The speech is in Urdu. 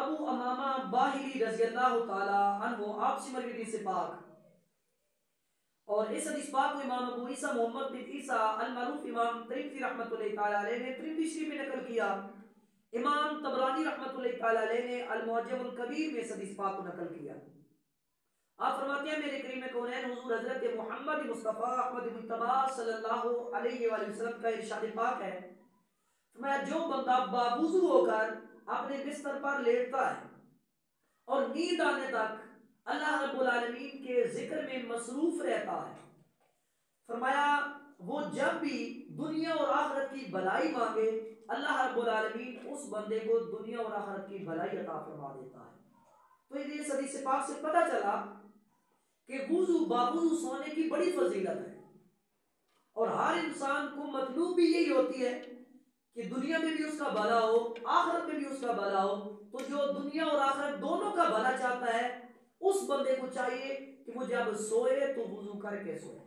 ابو امامہ باہلی رضی اللہ تعالی عنہ آپ سے مروی حدیث پاک، اور اس حدیث پاک کو امام ابو عیسیٰ محمد بن عیسیٰ المعروف امام ترمذی رحمۃ اللہ تعالی علیہ نے ترمذی شریف میں نقل کیا، امام طبرانی رحمۃ اللہ تعالی علیہ نے المعجم الکبیر میں اس حدیث پاک کو نقل کیا۔ آپ فرماتے ہیں میرے کریم کونین حضور حضرت محمد مصطفیٰ احمد مجتبی صلی اللہ علیہ وآلہ وسلم کا ارشاد پاک ہے، فرمایا جو بندہ باوضو ہو کر اپنے بستر پر لیٹتا ہے اور نیند آنے تک اللہ رب العالمین کے ذکر میں مصروف رہتا ہے، فرمایا وہ جب بھی دنیا اور آخرت کی بھلائی مانگے اللہ رب العالمین اس بندے کو دنیا اور آخرت کی بھلائی عطا فرما دیتا ہے۔ تو اس حدیث پاک سے پتہ چلا کہ وضو باوضو سونے کی بڑی فضیلت ہے، اور ہر انسان کو مطلوب بھی یہی ہوتی ہے کہ دنیا میں بھی اس کا بھلا ہو، آخرت میں بھی اس کا بھلا ہو۔ تو جو دنیا اور آخرت دونوں کا بھلا چاہتا ہے اس بندے کو چاہیے کہ وہ جب سوئے تو وضو کر کے سوئے۔